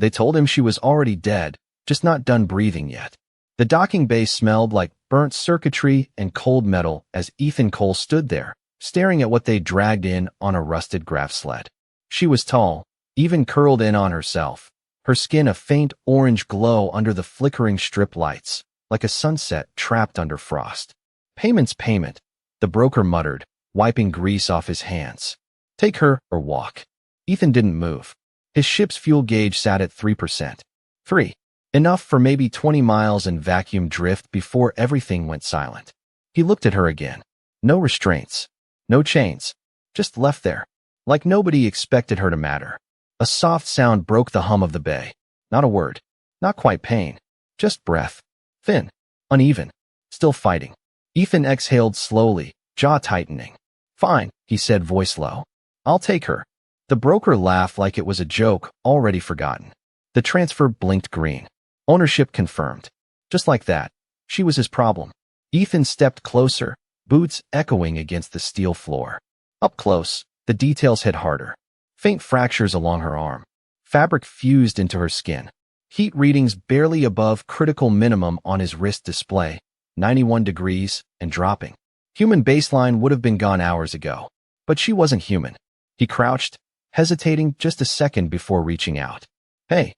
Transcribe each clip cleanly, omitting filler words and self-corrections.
They told him she was already dead, just not done breathing yet. The docking bay smelled like burnt circuitry and cold metal as Ethan Cole stood there, staring at what they dragged in on a rusted graph sled. She was tall, even curled in on herself, her skin a faint orange glow under the flickering strip lights, like a sunset trapped under frost. Payment's payment, the broker muttered, wiping grease off his hands. Take her or walk. Ethan didn't move. His ship's fuel gauge sat at 3%. 3. Enough for maybe 20 miles in vacuum drift before everything went silent. He looked at her again. No restraints. No chains. Just left there. Like nobody expected her to matter. A soft sound broke the hum of the bay. Not a word. Not quite pain. Just breath. Thin. Uneven. Still fighting. Ethan exhaled slowly, jaw tightening. Fine, he said, voice low. I'll take her. The broker laughed like it was a joke already forgotten. The transfer blinked green. Ownership confirmed. Just like that, she was his problem. Ethan stepped closer, boots echoing against the steel floor. Up close, the details hit harder. Faint fractures along her arm. Fabric fused into her skin. Heat readings barely above critical minimum on his wrist display, 91 degrees and dropping. Human baseline would have been gone hours ago. But she wasn't human. He crouched, hesitating just a second before reaching out. Hey,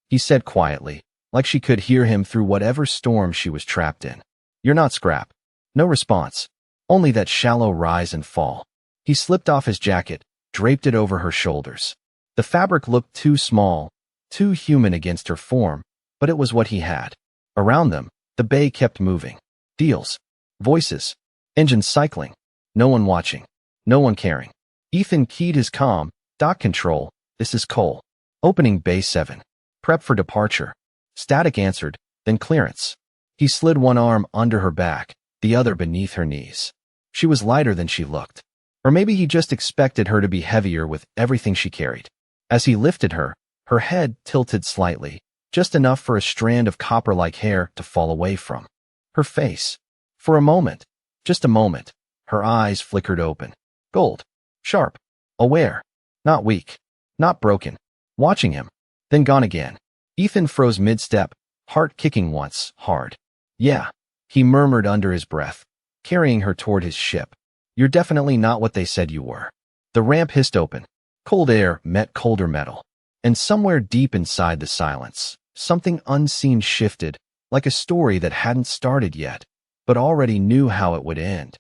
he said quietly, like she could hear him through whatever storm she was trapped in. You're not scrap. No response. Only that shallow rise and fall. He slipped off his jacket, draped it over her shoulders. The fabric looked too small, too human against her form, but it was what he had. Around them, the bay kept moving. Deals. Voices. Engines cycling. No one watching. No one caring. Ethan keyed his comm. Dock control. This is Cole. Opening Bay 7. Prep for departure. Static answered, then clearance. He slid one arm under her back, the other beneath her knees. She was lighter than she looked. Or maybe he just expected her to be heavier with everything she carried. As he lifted her, her head tilted slightly, just enough for a strand of copper-like hair to fall away from. Her face. For a moment, just a moment, her eyes flickered open. Gold. Sharp. Aware. Not weak. Not broken. Watching him. Then gone again. Ethan froze mid-step, heart kicking once, hard. Yeah, he murmured under his breath, carrying her toward his ship. You're definitely not what they said you were. The ramp hissed open. Cold air met colder metal. And somewhere deep inside the silence, something unseen shifted, like a story that hadn't started yet, but already knew how it would end.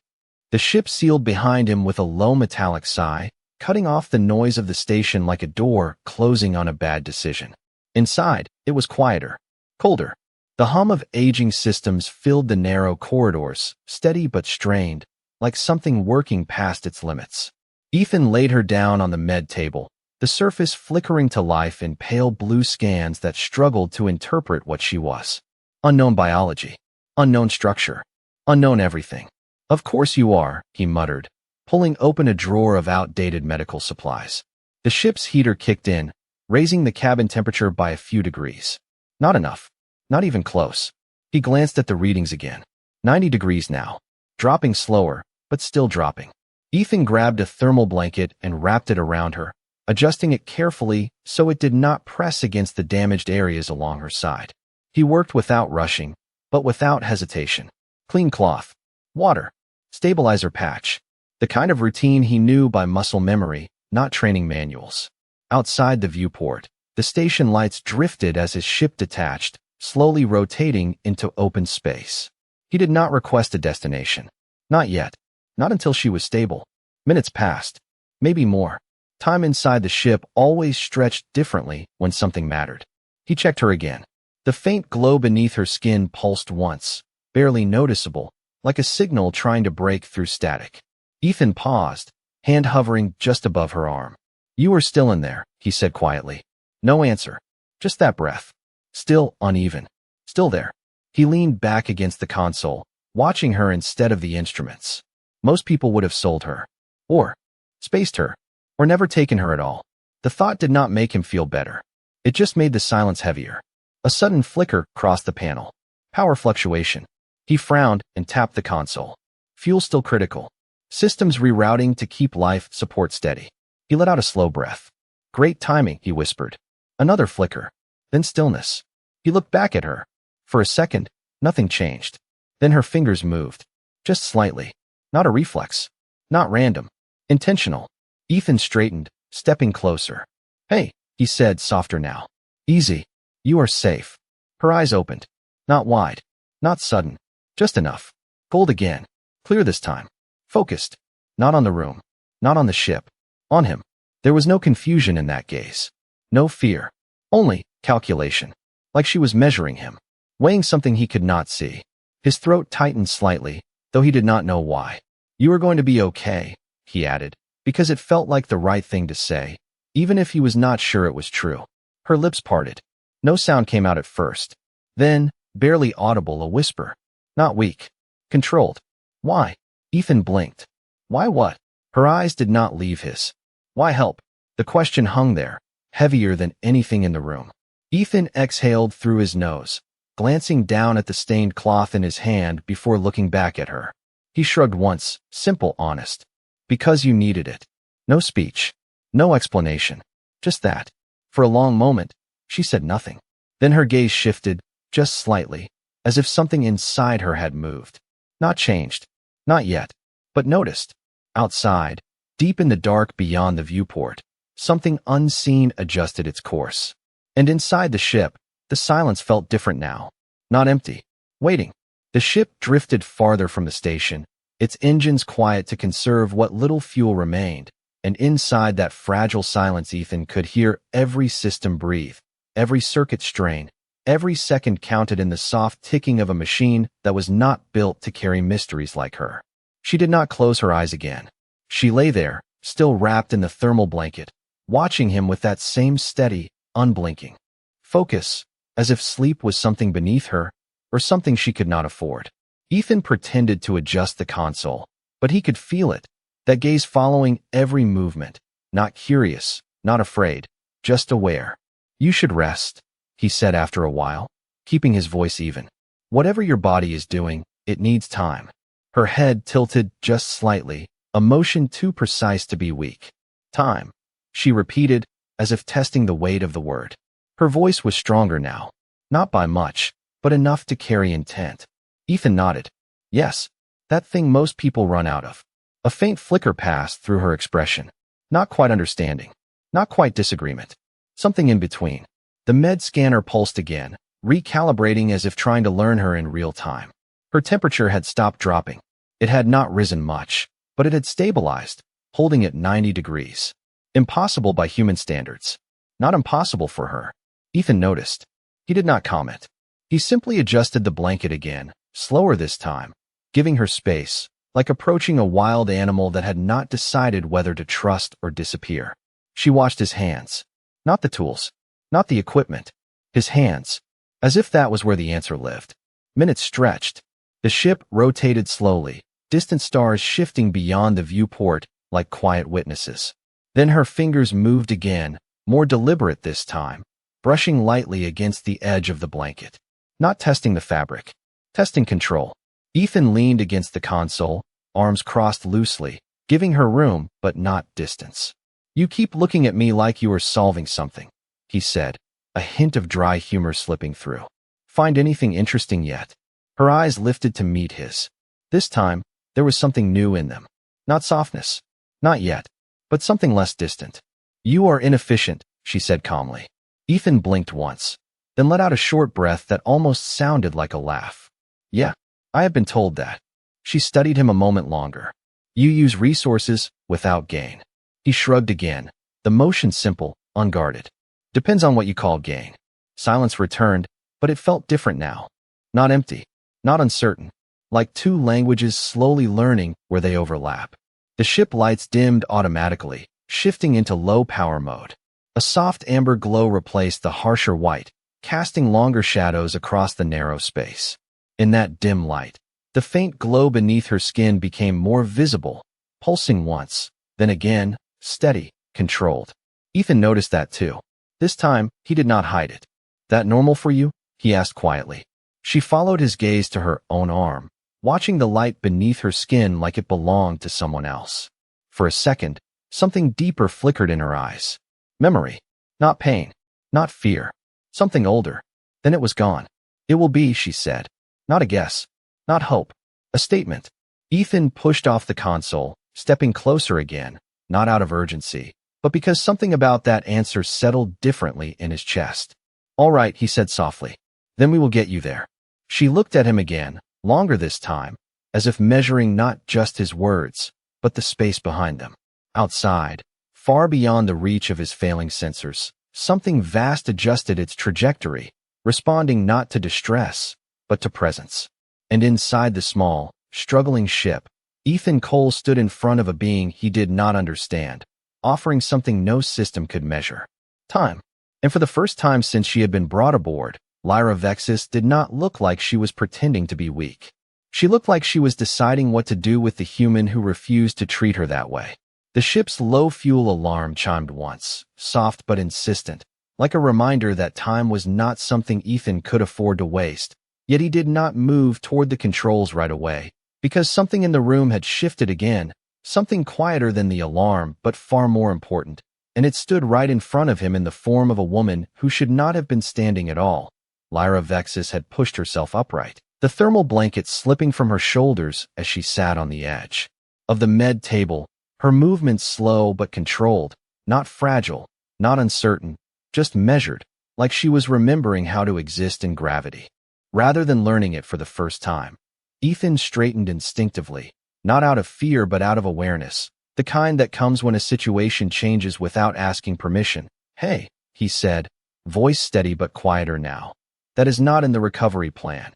The ship sealed behind him with a low metallic sigh, cutting off the noise of the station like a door closing on a bad decision. Inside, it was quieter, colder. The hum of aging systems filled the narrow corridors, steady but strained, like something working past its limits. Ethan laid her down on the med table, the surface flickering to life in pale blue scans that struggled to interpret what she was. Unknown biology. Unknown structure. Unknown everything. Of course you are, he muttered, pulling open a drawer of outdated medical supplies. The ship's heater kicked in, raising the cabin temperature by a few degrees. Not enough. Not even close. He glanced at the readings again. 90 degrees now. Dropping slower, but still dropping. Ethan grabbed a thermal blanket and wrapped it around her, adjusting it carefully so it did not press against the damaged areas along her side. He worked without rushing, but without hesitation. Clean cloth. Water. Stabilizer patch. The kind of routine he knew by muscle memory, not training manuals. Outside the viewport, the station lights drifted as his ship detached, slowly rotating into open space. He did not request a destination. Not yet. Not until she was stable. Minutes passed. Maybe more. Time inside the ship always stretched differently when something mattered. He checked her again. The faint glow beneath her skin pulsed once, barely noticeable, like a signal trying to break through static. Ethan paused, hand hovering just above her arm. You are still in there, he said quietly. No answer. Just that breath. Still uneven. Still there. He leaned back against the console, watching her instead of the instruments. Most people would have sold her. Or spaced her. Or never taken her at all. The thought did not make him feel better. It just made the silence heavier. A sudden flicker crossed the panel. Power fluctuation. He frowned and tapped the console. Fuel still critical. Systems rerouting to keep life support steady. He let out a slow breath. Great timing, he whispered. Another flicker. then stillness. He looked back at her. For a second, nothing changed. Then her fingers moved. Just slightly. Not a reflex. Not random. Intentional. Ethan straightened, stepping closer. Hey, he said, softer now. Easy. You are safe. Her eyes opened. Not wide. Not sudden. Just enough. Cold again. Clear this time. Focused. Not on the room. Not on the ship. On him. There was no confusion in that gaze. No fear. Only calculation. Like she was measuring him. Weighing something he could not see. His throat tightened slightly, though he did not know why. You are going to be okay, he added, because it felt like the right thing to say, even if he was not sure it was true. Her lips parted. No sound came out at first. Then, barely audible, a whisper. Not weak. Controlled. Why? Ethan blinked. Why what? Her eyes did not leave his. Why help? The question hung there, heavier than anything in the room. Ethan exhaled through his nose, glancing down at the stained cloth in his hand before looking back at her. He shrugged once, simple, honest. Because you needed it. No speech. No explanation. Just that. For a long moment, she said nothing. Then her gaze shifted, just slightly, as if something inside her had moved. Not changed. Not yet. But noticed. Outside, deep in the dark beyond the viewport, something unseen adjusted its course. And inside the ship, the silence felt different now. Not empty. Waiting. The ship drifted farther from the station, its engines quiet to conserve what little fuel remained, and inside that fragile silence Ethan could hear every system breathe, every circuit strain, every second counted in the soft ticking of a machine that was not built to carry mysteries like her. She did not close her eyes again. She lay there, still wrapped in the thermal blanket, watching him with that same steady, unblinking focus, as if sleep was something beneath her, or something she could not afford. Ethan pretended to adjust the console, but he could feel it, that gaze following every movement, not curious, not afraid, just aware. You should rest, he said after a while, keeping his voice even. Whatever your body is doing, it needs time. Her head tilted just slightly, a motion too precise to be weak. Time, she repeated, as if testing the weight of the word. Her voice was stronger now, not by much, but enough to carry intent. Ethan nodded. Yes, that thing most people run out of. A faint flicker passed through her expression. Not quite understanding. Not quite disagreement. Something in between. The med scanner pulsed again, recalibrating as if trying to learn her in real time. Her temperature had stopped dropping. It had not risen much, but it had stabilized, holding at 90 degrees. Impossible by human standards. Not impossible for her. Ethan noticed. He did not comment. He simply adjusted the blanket again, slower this time, giving her space, like approaching a wild animal that had not decided whether to trust or disappear. She watched his hands. Not the tools. Not the equipment. His hands. As if that was where the answer lived. Minutes stretched. The ship rotated slowly, distant stars shifting beyond the viewport like quiet witnesses. Then her fingers moved again, more deliberate this time, brushing lightly against the edge of the blanket. Not testing the fabric. Testing control. Ethan leaned against the console, arms crossed loosely, giving her room but not distance. You keep looking at me like you are solving something, he said, a hint of dry humor slipping through. Find anything interesting yet? Her eyes lifted to meet his. This time, there was something new in them. Not softness. Not yet. But something less distant. You are inefficient, she said calmly. Ethan blinked once, then let out a short breath that almost sounded like a laugh. Yeah, I have been told that. She studied him a moment longer. You use resources without gain. He shrugged again, the motion simple, unguarded. Depends on what you call gain. Silence returned, but it felt different now. Not empty, not uncertain, like two languages slowly learning where they overlap. The ship lights dimmed automatically, shifting into low power mode. A soft amber glow replaced the harsher white, casting longer shadows across the narrow space. In that dim light, the faint glow beneath her skin became more visible, pulsing once, then again, steady, controlled. Ethan noticed that too. This time, he did not hide it. That normal for you? He asked quietly. She followed his gaze to her own arm, watching the light beneath her skin like it belonged to someone else. For a second, something deeper flickered in her eyes. Memory. Not pain. Not fear. Something older. Then it was gone. It will be, she said. Not a guess. Not hope. A statement. Ethan pushed off the console, stepping closer again, not out of urgency, but because something about that answer settled differently in his chest. All right, he said softly. Then we will get you there. She looked at him again, longer this time, as if measuring not just his words, but the space behind them. Outside, far beyond the reach of his failing sensors, something vast adjusted its trajectory, responding not to distress, but to presence. And inside the small, struggling ship, Ethan Cole stood in front of a being he did not understand, offering something no system could measure. Time. And for the first time since she had been brought aboard, Lyra Vexis did not look like she was pretending to be weak. She looked like she was deciding what to do with the human who refused to treat her that way. The ship's low-fuel alarm chimed once, soft but insistent, like a reminder that time was not something Ethan could afford to waste. Yet he did not move toward the controls right away, because something in the room had shifted again, something quieter than the alarm but far more important, and it stood right in front of him in the form of a woman who should not have been standing at all. Lyra Vexis had pushed herself upright, the thermal blanket slipping from her shoulders as she sat on the edge of the med table, her movements slow but controlled, not fragile, not uncertain, just measured, like she was remembering how to exist in gravity, rather than learning it for the first time. Ethan straightened instinctively, not out of fear but out of awareness, the kind that comes when a situation changes without asking permission. Hey, he said, voice steady but quieter now. That is not in the recovery plan.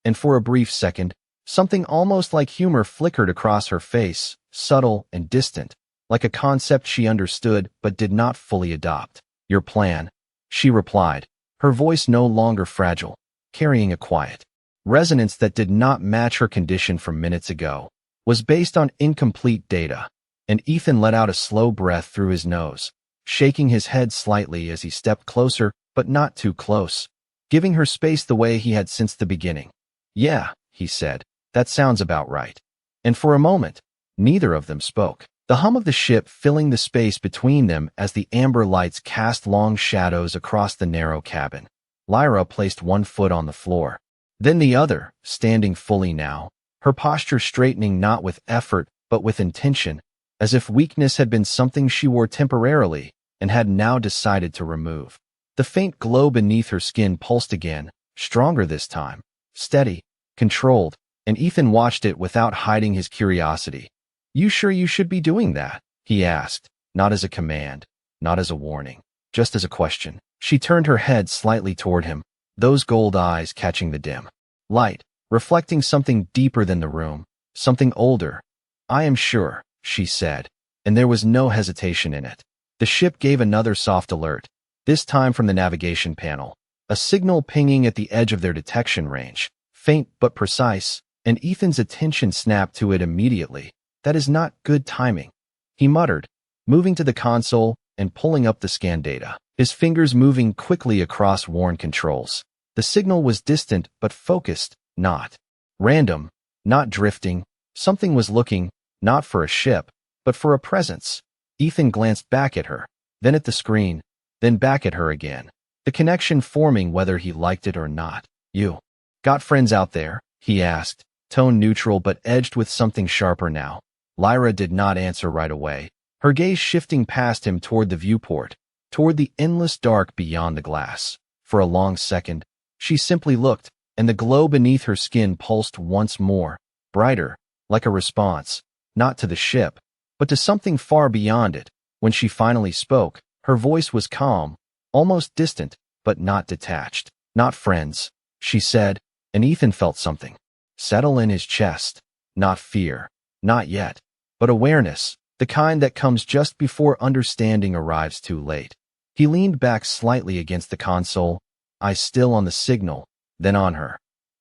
And for a brief second, something almost like humor flickered across her face, subtle and distant, like a concept she understood but did not fully adopt. Your plan, she replied, her voice no longer fragile, carrying a quiet resonance that did not match her condition from minutes ago, was based on incomplete data, and Ethan let out a slow breath through his nose, shaking his head slightly as he stepped closer but not too close, giving her space the way he had since the beginning. Yeah, he said, that sounds about right. And for a moment, neither of them spoke, the hum of the ship filling the space between them as the amber lights cast long shadows across the narrow cabin. Lyra placed one foot on the floor, then the other, standing fully now, her posture straightening not with effort but with intention, as if weakness had been something she wore temporarily and had now decided to remove. The faint glow beneath her skin pulsed again, stronger this time, steady, controlled, and Ethan watched it without hiding his curiosity. You sure you should be doing that? He asked, not as a command, not as a warning, just as a question. She turned her head slightly toward him, those gold eyes catching the dim light, reflecting something deeper than the room, something older. I am sure, she said, and there was no hesitation in it. The ship gave another soft alert, this time from the navigation panel, a signal pinging at the edge of their detection range, faint but precise, and Ethan's attention snapped to it immediately. That is not good timing, he muttered, moving to the console and pulling up the scan data, his fingers moving quickly across worn controls. The signal was distant but focused, not random, not drifting. Something was looking, not for a ship, but for a presence. Ethan glanced back at her, then at the screen, then back at her again, the connection forming whether he liked it or not. You got friends out there? He asked, tone neutral but edged with something sharper now. Lyra did not answer right away, her gaze shifting past him toward the viewport, toward the endless dark beyond the glass. For a long second, she simply looked, and the glow beneath her skin pulsed once more, brighter, like a response, not to the ship, but to something far beyond it. When she finally spoke, her voice was calm, almost distant, but not detached. Not friends, she said, and Ethan felt something settle in his chest. Not fear, not yet, but awareness, the kind that comes just before understanding arrives too late. He leaned back slightly against the console, eyes still on the signal, then on her.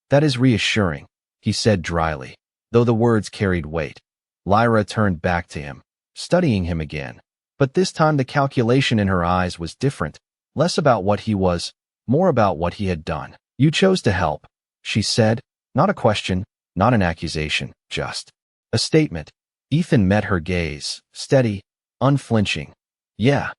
That is reassuring, he said dryly, though the words carried weight. Lyra turned back to him, studying him again, but this time the calculation in her eyes was different, less about what he was, more about what he had done. You chose to help, she said, not a question, not an accusation, just a statement. Ethan met her gaze, steady, unflinching. Yeah,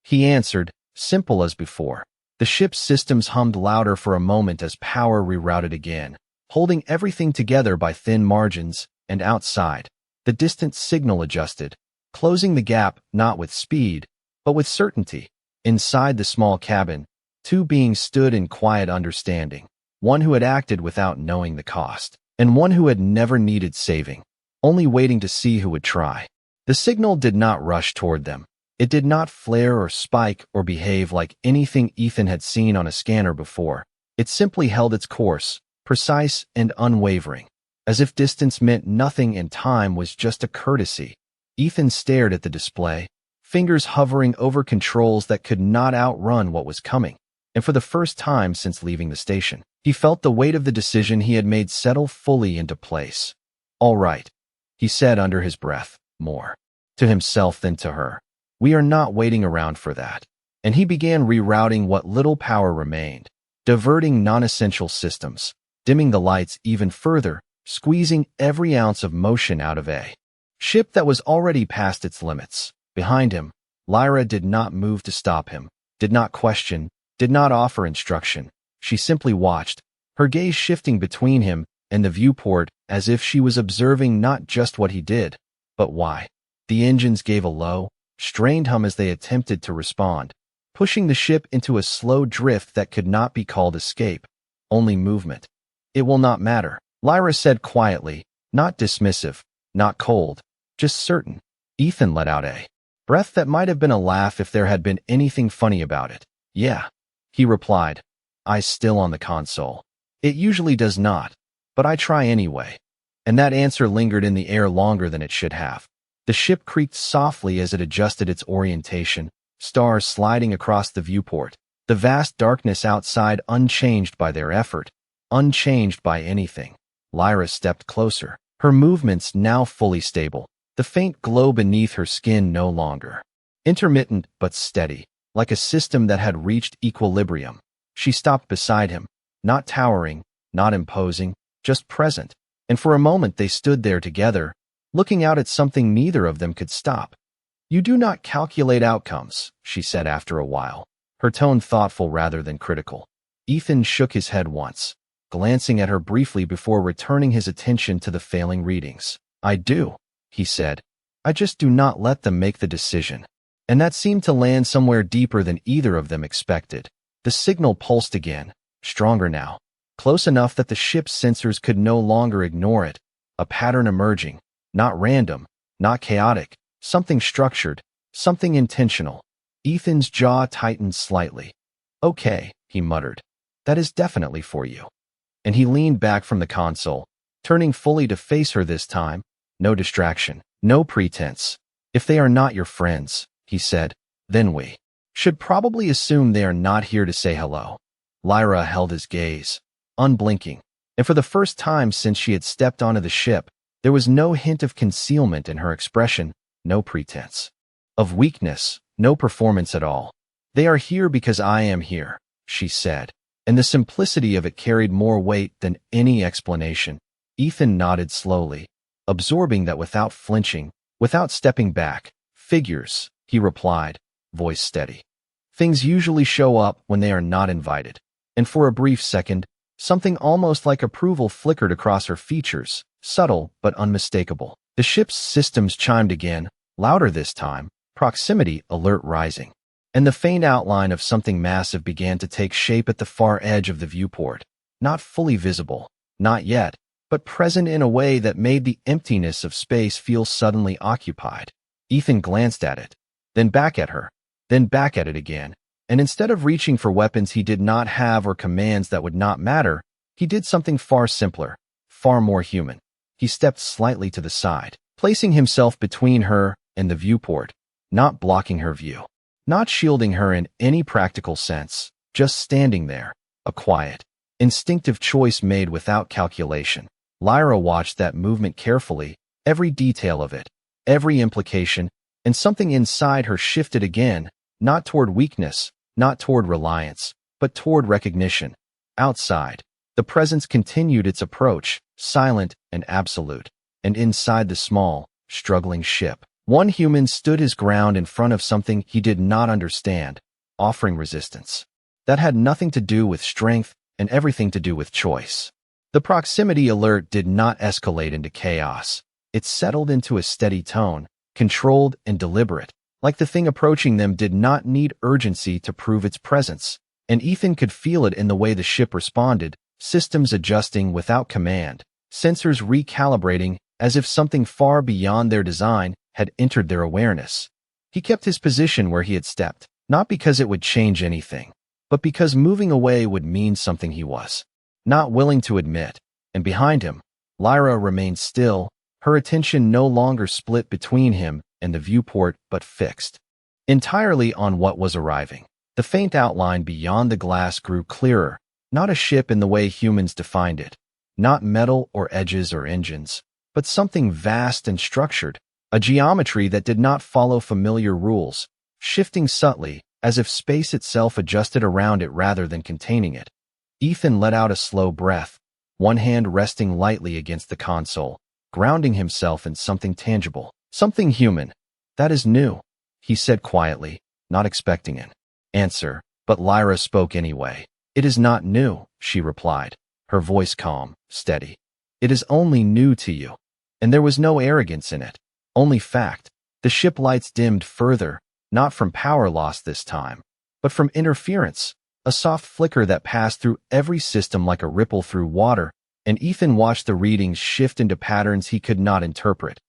he answered, simple as before. The ship's systems hummed louder for a moment as power rerouted again, holding everything together by thin margins, and outside, the distant signal adjusted, closing the gap not with speed, but with certainty. Inside the small cabin, two beings stood in quiet understanding, one who had acted without knowing the cost, and one who had never needed saving, only waiting to see who would try. The signal did not rush toward them. It did not flare or spike or behave like anything Ethan had seen on a scanner before. It simply held its course, precise and unwavering, as if distance meant nothing and time was just a courtesy. Ethan stared at the display, fingers hovering over controls that could not outrun what was coming, and for the first time since leaving the station, he felt the weight of the decision he had made settle fully into place. "All right," he said under his breath, more to himself than to her. "We are not waiting around for that." And he began rerouting what little power remained, diverting non-essential systems, dimming the lights even further, squeezing every ounce of motion out of a ship that was already past its limits. Behind him, Lyra did not move to stop him, did not question, did not offer instruction. She simply watched, her gaze shifting between him and the viewport as if she was observing not just what he did, but why. The engines gave a low, strained hum as they attempted to respond, pushing the ship into a slow drift that could not be called escape, only movement. "It will not matter," Lyra said quietly, not dismissive, not cold, just certain. Ethan let out a breath that might have been a laugh if there had been anything funny about it. "Yeah," he replied, eyes still on the console. "It usually does not, but I try anyway." And that answer lingered in the air longer than it should have. The ship creaked softly as it adjusted its orientation, stars sliding across the viewport, the vast darkness outside unchanged by their effort, unchanged by anything. Lyra stepped closer, her movements now fully stable, the faint glow beneath her skin no longer intermittent but steady, like a system that had reached equilibrium. She stopped beside him, not towering, not imposing, just present, and for a moment they stood there together, looking out at something neither of them could stop. "You do not calculate outcomes," she said after a while, her tone thoughtful rather than critical. Ethan shook his head once, glancing at her briefly before returning his attention to the failing readings. "I do," he said. "I just do not let them make the decision." And that seemed to land somewhere deeper than either of them expected. The signal pulsed again, stronger now, close enough that the ship's sensors could no longer ignore it, a pattern emerging, not random, not chaotic, something structured, something intentional. Ethan's jaw tightened slightly. "Okay," he muttered. "That is definitely for you." And he leaned back from the console, turning fully to face her this time. No distraction, no pretense. "If they are not your friends," he said, "then we should probably assume they are not here to say hello." Lyra held his gaze, unblinking, and for the first time since she had stepped onto the ship, there was no hint of concealment in her expression, no pretense of weakness, no performance at all. "They are here because I am here," she said, and the simplicity of it carried more weight than any explanation. Ethan nodded slowly, absorbing that without flinching, without stepping back. "Figures," he replied, voice steady. "Things usually show up when they are not invited." And for a brief second, something almost like approval flickered across her features, subtle but unmistakable. The ship's systems chimed again, louder this time, proximity alert rising. And the faint outline of something massive began to take shape at the far edge of the viewport. Not fully visible, not yet, but present in a way that made the emptiness of space feel suddenly occupied. Ethan glanced at it, then back at her, then back at it again, and instead of reaching for weapons he did not have or commands that would not matter, he did something far simpler, far more human. He stepped slightly to the side, placing himself between her and the viewport, not blocking her view, not shielding her in any practical sense, just standing there, a quiet, instinctive choice made without calculation. Lyra watched that movement carefully, every detail of it, every implication, and something inside her shifted again, not toward weakness, not toward reliance, but toward recognition. Outside, the presence continued its approach, silent and absolute, and inside the small, struggling ship, one human stood his ground in front of something he did not understand, offering resistance. that had nothing to do with strength and everything to do with choice. The proximity alert did not escalate into chaos. It settled into a steady tone, controlled and deliberate, like the thing approaching them did not need urgency to prove its presence. And Ethan could feel it in the way the ship responded, systems adjusting without command, sensors recalibrating as if something far beyond their design had entered their awareness. He kept his position where he had stepped, not because it would change anything, but because moving away would mean something he was not willing to admit. And behind him, Lyra remained still, her attention no longer split between him and the viewport but fixed entirely on what was arriving. The faint outline beyond the glass grew clearer, not a ship in the way humans defined it, not metal or edges or engines, but something vast and structured, a geometry that did not follow familiar rules, shifting subtly, as if space itself adjusted around it rather than containing it. Ethan let out a slow breath, one hand resting lightly against the console, grounding himself in something tangible, something human. "That is new," he said quietly, not expecting an answer, but Lyra spoke anyway. "It is not new," she replied, her voice calm, steady. "It is only new to you." And there was no arrogance in it, only fact. The ship lights dimmed further, not from power loss this time, but from interference, a soft flicker that passed through every system like a ripple through water, and Ethan watched the readings shift into patterns he could not interpret.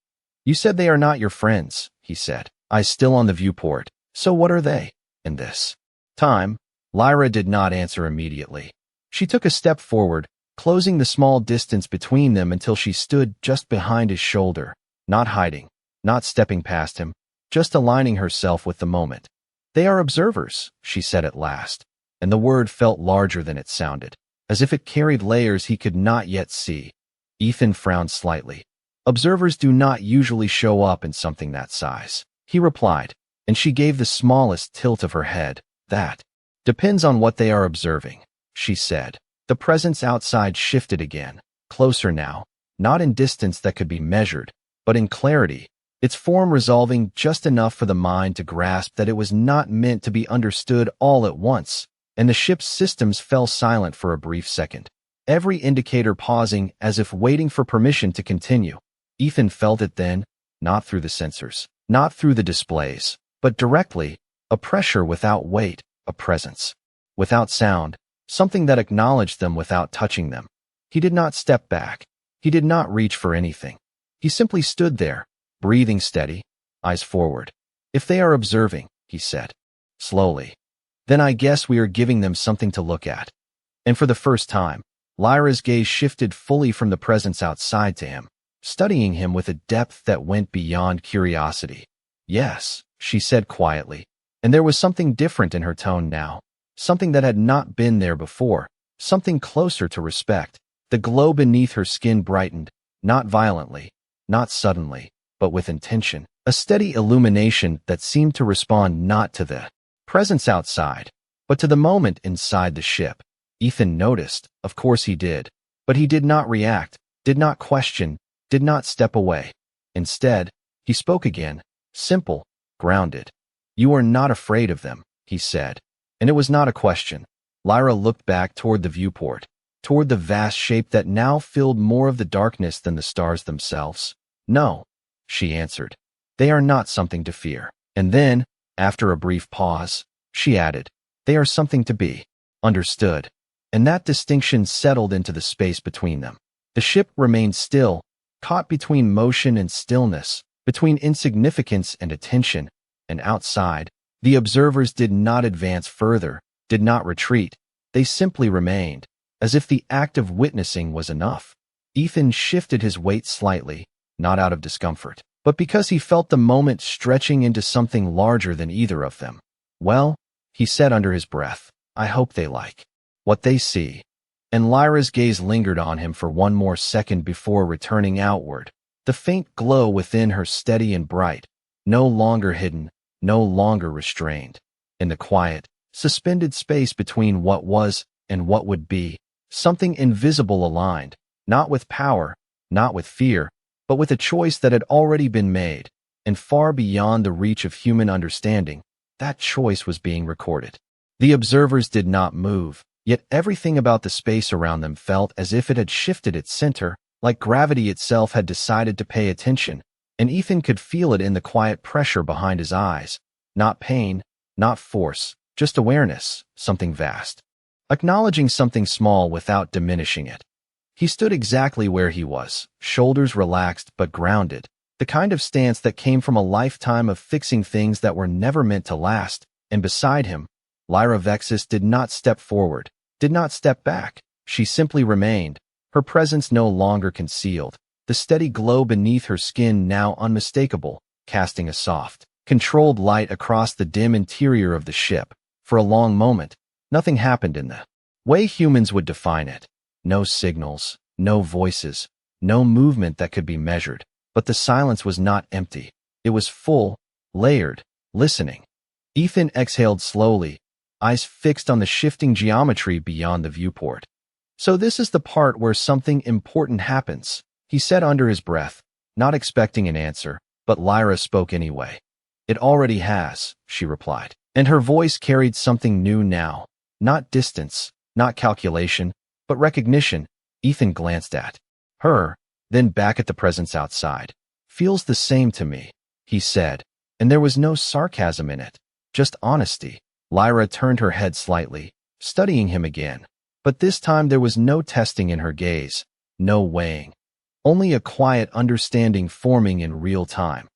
"You said they are not your friends," he said. "Eyes still on the viewport. So what are they? In this time?" Lyra did not answer immediately. She took a step forward, closing the small distance between them until she stood just behind his shoulder, not hiding, not stepping past him, just aligning herself with the moment. "They are observers," she said at last, and the word felt larger than it sounded, as if it carried layers he could not yet see. Ethan frowned slightly. "Observers do not usually show up in something that size," he replied, and she gave the smallest tilt of her head. "That depends on what they are observing," she said. The presence outside shifted again, closer now, not in distance that could be measured, but in clarity, its form resolving just enough for the mind to grasp that it was not meant to be understood all at once. And the ship's systems fell silent for a brief second, every indicator pausing as if waiting for permission to continue. Ethan felt it then, not through the sensors, not through the displays, but directly, a pressure without weight, a presence without sound, something that acknowledged them without touching them. He did not step back. He did not reach for anything. He simply stood there, breathing steady, eyes forward. "If they are observing," he said, slowly, "then I guess we are giving them something to look at." And for the first time, Lyra's gaze shifted fully from the presence outside to him, studying him with a depth that went beyond curiosity. "Yes," she said quietly, and there was something different in her tone now, something that had not been there before, something closer to respect. The glow beneath her skin brightened, not violently, not suddenly, but with intention, a steady illumination that seemed to respond not to the presence outside, but to the moment inside the ship. Ethan noticed, of course he did, but he did not react, did not question, did not step away. Instead, he spoke again, simple, grounded. "You are not afraid of them," he said, and it was not a question. Lyra looked back toward the viewport, toward the vast shape that now filled more of the darkness than the stars themselves. "No," she answered. "They are not something to fear." And then, after a brief pause, she added, "They are something to be understood." And that distinction settled into the space between them. The ship remained still, caught between motion and stillness, between insignificance and attention, and outside, the observers did not advance further, did not retreat. They simply remained, as if the act of witnessing was enough. Ethan shifted his weight slightly, not out of discomfort, but because he felt the moment stretching into something larger than either of them. "Well," he said under his breath, "I hope they like what they see." And Lyra's gaze lingered on him for one more second before returning outward, the faint glow within her steady and bright, no longer hidden, no longer restrained. In the quiet, suspended space between what was and what would be, something invisible aligned, not with power, not with fear, but with a choice that had already been made, and far beyond the reach of human understanding, that choice was being recorded. The observers did not move, yet everything about the space around them felt as if it had shifted its center, like gravity itself had decided to pay attention, and Ethan could feel it in the quiet pressure behind his eyes. Not pain, not force, just awareness, something vast. Acknowledging something small without diminishing it. He stood exactly where he was, shoulders relaxed but grounded, the kind of stance that came from a lifetime of fixing things that were never meant to last, and beside him, Lyra Vexis did not step forward, did not step back. She simply remained, her presence no longer concealed, the steady glow beneath her skin now unmistakable, casting a soft, controlled light across the dim interior of the ship. For a long moment, nothing happened in the way humans would define it. No signals, no voices, no movement that could be measured. But the silence was not empty. It was full, layered, listening. Ethan exhaled slowly, eyes fixed on the shifting geometry beyond the viewport. So this is the part where something important happens, he said under his breath, not expecting an answer, but Lyra spoke anyway. It already has, she replied, and her voice carried something new now. Not distance, not calculation, but recognition. Ethan glanced at her, then back at the presence outside. Feels the same to me, he said, and there was no sarcasm in it, just honesty. Lyra turned her head slightly, studying him again, but this time there was no testing in her gaze, no weighing. Only a quiet understanding forming in real time.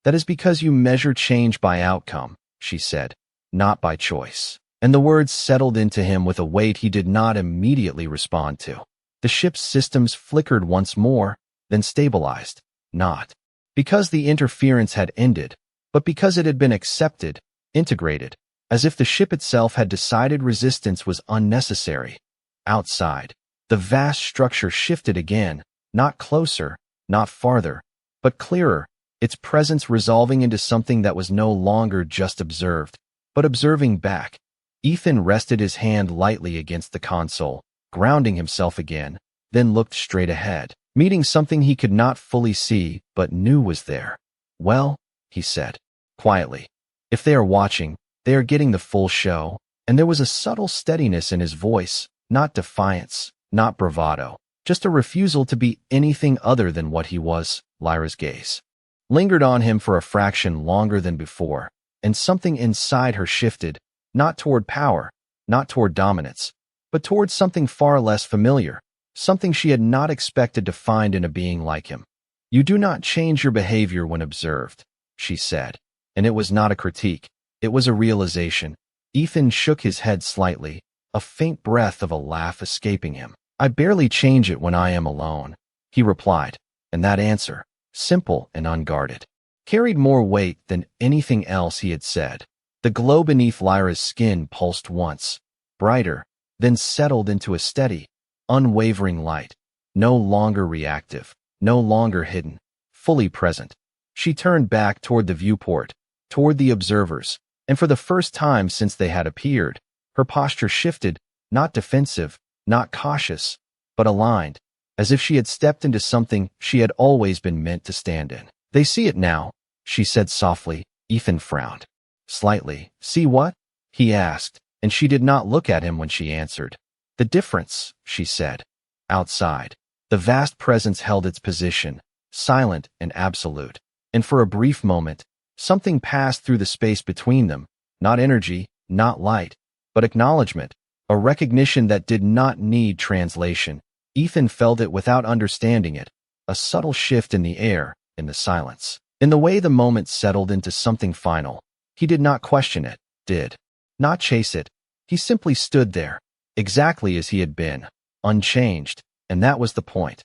That is because you measure change by outcome, she said, not by choice. And the words settled into him with a weight he did not immediately respond to. The ship's systems flickered once more, then stabilized, not because the interference had ended, but because it had been accepted, integrated, as if the ship itself had decided resistance was unnecessary. Outside, the vast structure shifted again, not closer, not farther, but clearer, its presence resolving into something that was no longer just observed, but observing back. Ethan rested his hand lightly against the console, grounding himself again, then looked straight ahead, meeting something he could not fully see but knew was there. Well, he said, quietly, if they are watching, they are getting the full show, and there was a subtle steadiness in his voice, not defiance, not bravado, just a refusal to be anything other than what he was. Lyra's gaze lingered on him for a fraction longer than before, and something inside her shifted, not toward power, not toward dominance, but toward something far less familiar, something she had not expected to find in a being like him. You do not change your behavior when observed, she said, and it was not a critique, it was a realization. Ethan shook his head slightly, a faint breath of a laugh escaping him. I barely change it when I am alone, he replied, and that answer, simple and unguarded, carried more weight than anything else he had said. The glow beneath Lyra's skin pulsed once, brighter, then settled into a steady, unwavering light, no longer reactive, no longer hidden, fully present. She turned back toward the viewport, toward the observers, and for the first time since they had appeared, her posture shifted, not defensive, not cautious, but aligned, as if she had stepped into something she had always been meant to stand in. They see it now, she said softly. Ethan frowned. Slightly. See what? He asked, and she did not look at him when she answered. The difference, she said. Outside, the vast presence held its position, silent and absolute, and for a brief moment, something passed through the space between them, not energy, not light, but acknowledgement, a recognition that did not need translation. Ethan felt it without understanding it, a subtle shift in the air, in the silence, in the way the moment settled into something final. He did not question it, did not chase it. He simply stood there, exactly as he had been, unchanged, and that was the point.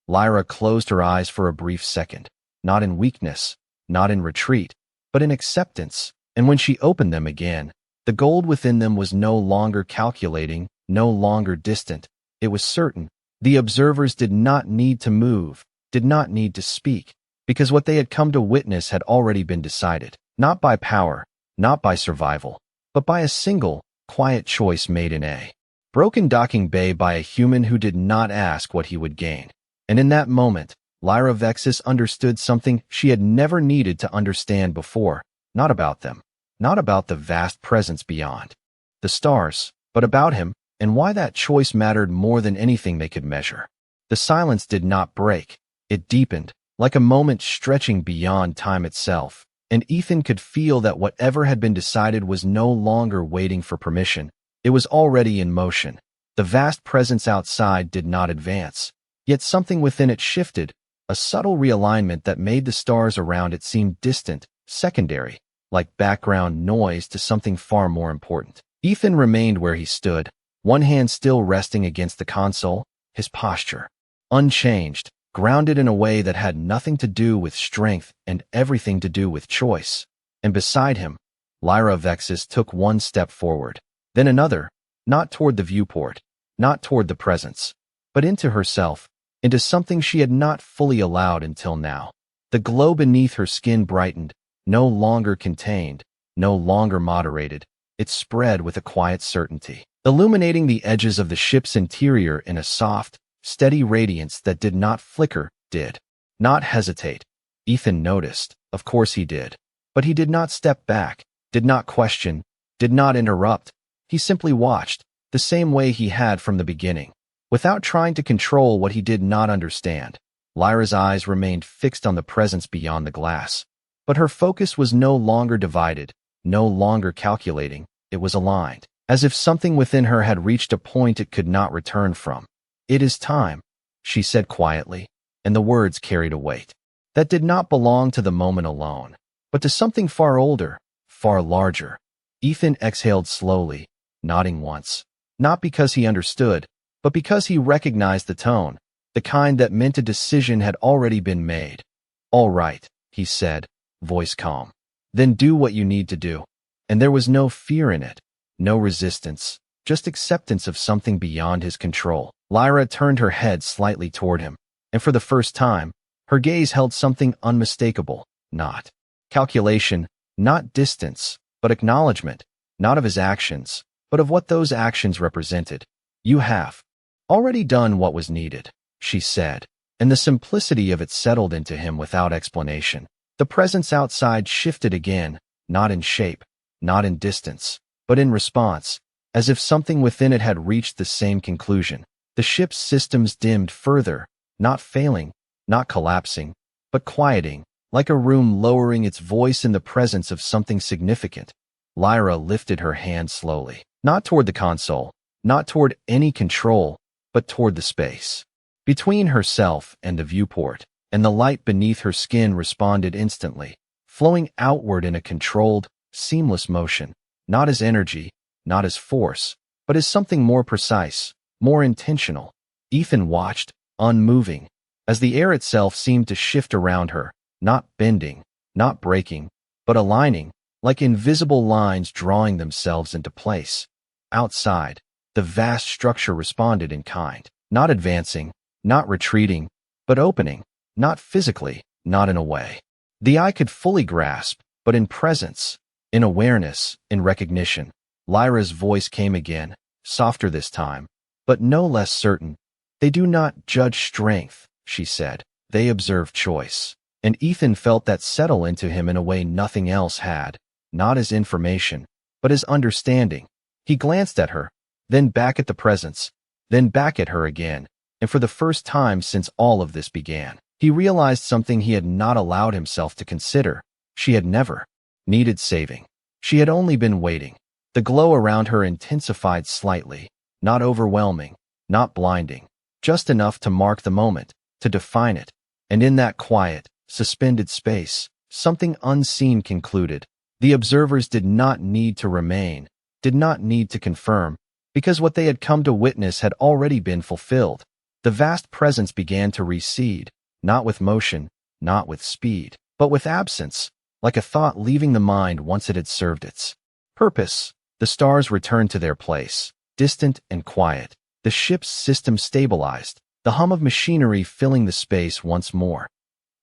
Lyra closed her eyes for a brief second, not in weakness, not in retreat, but in acceptance, and when she opened them again, the gold within them was no longer calculating, no longer distant. It was certain. The observers did not need to move, did not need to speak, because what they had come to witness had already been decided, not by power, not by survival, but by a single, quiet choice made in a broken docking bay by a human who did not ask what he would gain. And in that moment, Lyra Vexis understood something she had never needed to understand before, not about them, not about the vast presence beyond. The the stars, but about him, and why that choice mattered more than anything they could measure. The silence did not break. It deepened, like a moment stretching beyond time itself, and Ethan could feel that whatever had been decided was no longer waiting for permission. It was already in motion. The vast presence outside did not advance, yet something within it shifted, a subtle realignment that made the stars around it seem distant, secondary, like background noise to something far more important. Ethan remained where he stood, one hand still resting against the console, his posture unchanged, grounded in a way that had nothing to do with strength and everything to do with choice. And beside him, Lyra Vexus took one step forward, then another, not toward the viewport, not toward the presence, but into herself, into something she had not fully allowed until now. The glow beneath her skin brightened, no longer contained, no longer moderated. It spread with a quiet certainty, illuminating the edges of the ship's interior in a soft, steady radiance that did not flicker, did not hesitate. Ethan noticed, of course he did. But he did not step back, did not question, did not interrupt. He simply watched, the same way he had from the beginning, without trying to control what he did not understand. Lyra's eyes remained fixed on the presence beyond the glass. But her focus was no longer divided, no longer calculating. It was aligned, as if something within her had reached a point it could not return from. "It is time," she said quietly, and the words carried a weight that did not belong to the moment alone, but to something far older, far larger. Ethan exhaled slowly, nodding once, not because he understood, but because he recognized the tone, the kind that meant a decision had already been made. "All right," he said, voice calm. "Then do what you need to do." And there was no fear in it, no resistance, just acceptance of something beyond his control. Lyra turned her head slightly toward him, and for the first time, her gaze held something unmistakable, not calculation, not distance, but acknowledgement, not of his actions, but of what those actions represented. "You have already done what was needed," she said, and the simplicity of it settled into him without explanation. The presence outside shifted again, not in shape, not in distance, but in response, as if something within it had reached the same conclusion. The ship's systems dimmed further, not failing, not collapsing, but quieting, like a room lowering its voice in the presence of something significant. Lyra lifted her hand slowly, not toward the console, not toward any control, but toward the space between herself and the viewport, and the light beneath her skin responded instantly, flowing outward in a controlled, seamless motion, not as energy, not as force, but as something more precise, more intentional. Ethan watched, unmoving, as the air itself seemed to shift around her, not bending, not breaking, but aligning, like invisible lines drawing themselves into place. Outside, the vast structure responded in kind, not advancing, not retreating, but opening, not physically, not in a way the eye could fully grasp, but in presence, in awareness, in recognition. Lyra's voice came again, softer this time, but no less certain. "They do not judge strength," she said. "They observe choice." And Ethan felt that settle into him in a way nothing else had, not as information, but as understanding. He glanced at her, then back at the presence, then back at her again, and for the first time since all of this began, he realized something he had not allowed himself to consider. She had never needed saving. She had only been waiting. The glow around her intensified slightly, not overwhelming, not blinding, just enough to mark the moment, to define it. And in that quiet, suspended space, something unseen concluded. The observers did not need to remain, did not need to confirm, because what they had come to witness had already been fulfilled. The vast presence began to recede, not with motion, not with speed, but with absence, like a thought leaving the mind once it had served its purpose. The stars returned to their place, distant and quiet. The ship's system stabilized, the hum of machinery filling the space once more.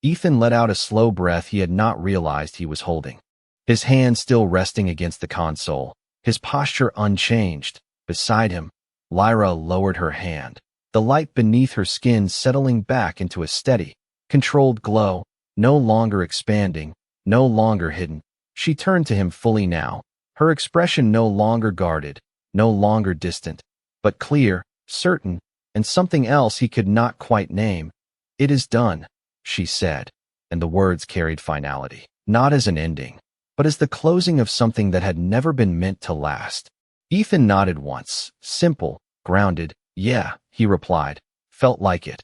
Ethan let out a slow breath he had not realized he was holding, his hand still resting against the console, his posture unchanged. Beside him, Lyra lowered her hand, the light beneath her skin settling back into a steady, controlled glow, no longer expanding, no longer hidden. She turned to him fully now, her expression no longer guarded, no longer distant, but clear, certain, and something else he could not quite name. "It is done," she said, and the words carried finality, not as an ending, but as the closing of something that had never been meant to last. Ethan nodded once, simple, grounded. "Yeah," he replied, "felt like it."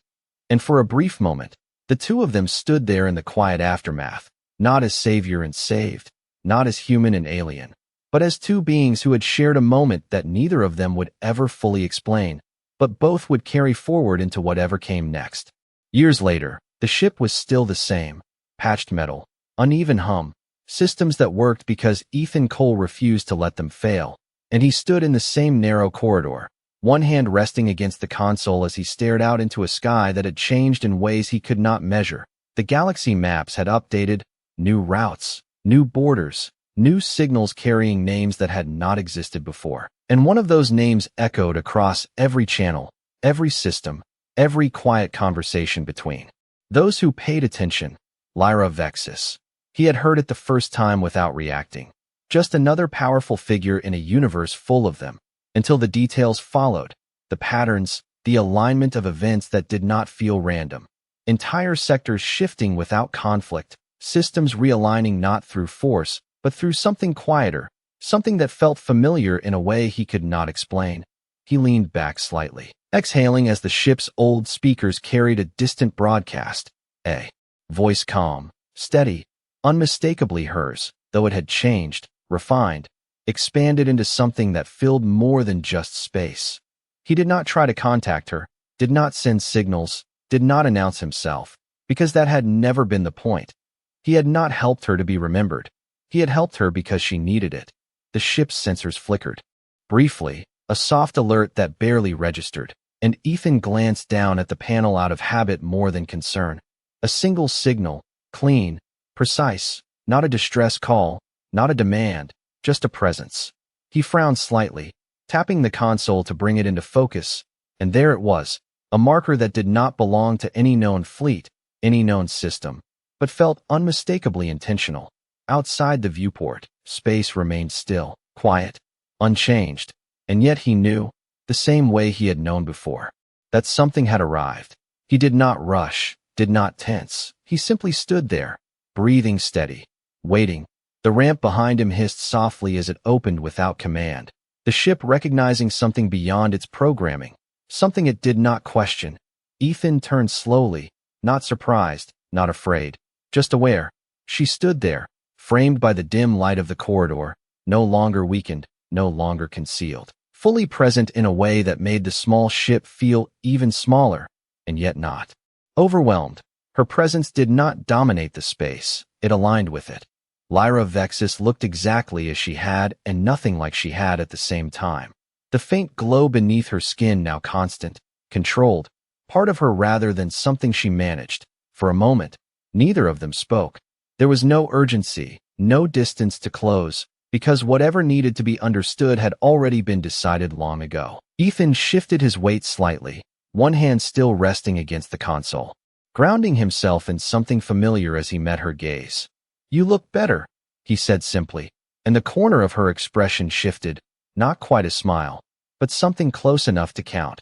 And for a brief moment, the two of them stood there in the quiet aftermath, not as savior and saved, not as human and alien, but as two beings who had shared a moment that neither of them would ever fully explain, but both would carry forward into whatever came next. Years later, the ship was still the same: patched metal, uneven hum, systems that worked because Ethan Cole refused to let them fail, and he stood in the same narrow corridor, one hand resting against the console as he stared out into a sky that had changed in ways he could not measure. The galaxy maps had updated, new routes, new borders, new signals carrying names that had not existed before. And one of those names echoed across every channel, every system, every quiet conversation between. Those who paid attention: Lyra Vexus. He had heard it the first time without reacting. Just another powerful figure in a universe full of them. Until the details followed, the patterns, the alignment of events that did not feel random. Entire sectors shifting without conflict, systems realigning not through force, but through something quieter, something that felt familiar in a way he could not explain. He leaned back slightly, exhaling as the ship's old speakers carried a distant broadcast. A voice calm, steady, unmistakably hers, though it had changed, refined, expanded into something that filled more than just space. He did not try to contact her, did not send signals, did not announce himself, because that had never been the point. He had not helped her to be remembered. He had helped her because she needed it. The ship's sensors flickered. Briefly, a soft alert that barely registered, and Ethan glanced down at the panel out of habit more than concern. A single signal, clean, precise, not a distress call, not a demand, just a presence. He frowned slightly, tapping the console to bring it into focus, and there it was, a marker that did not belong to any known fleet, any known system, but felt unmistakably intentional. Outside the viewport, space remained still, quiet, unchanged, and yet he knew, the same way he had known before, that something had arrived. He did not rush, did not tense. He simply stood there, breathing steady, waiting. The ramp behind him hissed softly as it opened without command, the ship recognizing something beyond its programming, something it did not question. Ethan turned slowly, not surprised, not afraid, just aware. She stood there, framed by the dim light of the corridor, no longer weakened, no longer concealed, fully present in a way that made the small ship feel even smaller, and yet not overwhelmed. Her presence did not dominate the space, it aligned with it. Lyra Vexus looked exactly as she had and nothing like she had at the same time. The faint glow beneath her skin now constant, controlled, part of her rather than something she managed. For a moment, neither of them spoke. There was no urgency, no distance to close, because whatever needed to be understood had already been decided long ago. Ethan shifted his weight slightly, one hand still resting against the console, grounding himself in something familiar as he met her gaze. "You look better," he said simply, and the corner of her expression shifted, not quite a smile, but something close enough to count.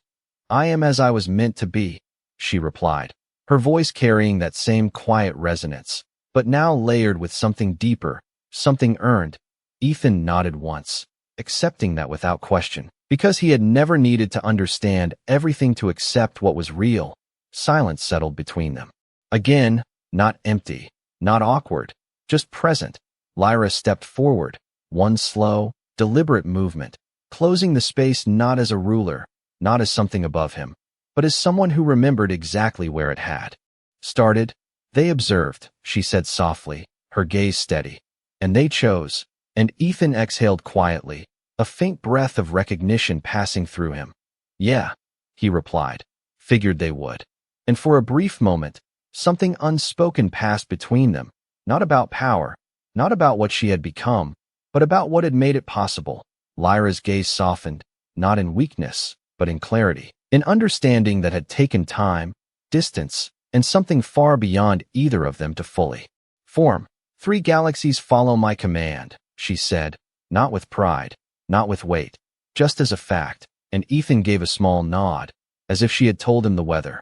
"I am as I was meant to be," she replied, her voice carrying that same quiet resonance, but now layered with something deeper, something earned. Ethan nodded once, accepting that without question, because he had never needed to understand everything to accept what was real. Silence settled between them. Again, not empty, not awkward, just present. Lyra stepped forward, one slow, deliberate movement, closing the space not as a ruler, not as something above him, but as someone who remembered exactly where it had started. "They observed," she said softly, her gaze steady. "And they chose." And Ethan exhaled quietly, a faint breath of recognition passing through him. "Yeah," he replied. "Figured they would." And for a brief moment, something unspoken passed between them, not about power, not about what she had become, but about what had made it possible. Lyra's gaze softened, not in weakness, but in clarity, in understanding that had taken time, distance, and something far beyond either of them to fully form. "3 galaxies follow my command," she said, not with pride, not with weight, just as a fact, and Ethan gave a small nod, as if she had told him the weather.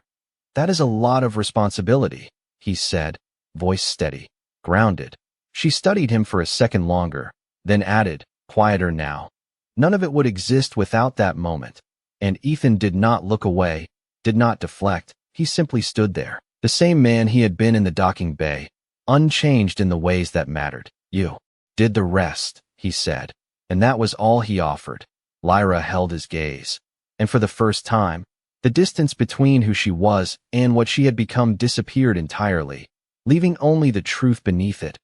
That is a lot of responsibility, he said, voice steady, grounded. She studied him for a second longer, then added, quieter now. None of it would exist without that moment. And Ethan did not look away, did not deflect. He simply stood there, the same man he had been in the docking bay, unchanged in the ways that mattered. You did the rest, he said, and that was all he offered. Lyra held his gaze, and for the first time, the distance between who she was and what she had become disappeared entirely, leaving only the truth beneath it.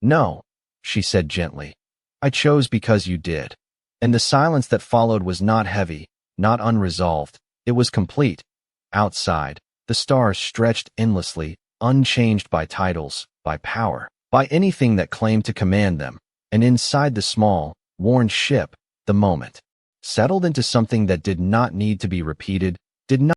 No, she said gently. I chose because you did. And the silence that followed was not heavy, not unresolved. It was complete. Outside, the stars stretched endlessly, unchanged by titles, by power, by anything that claimed to command them. And inside the small, worn ship, the moment settled into something that did not need to be repeated, did not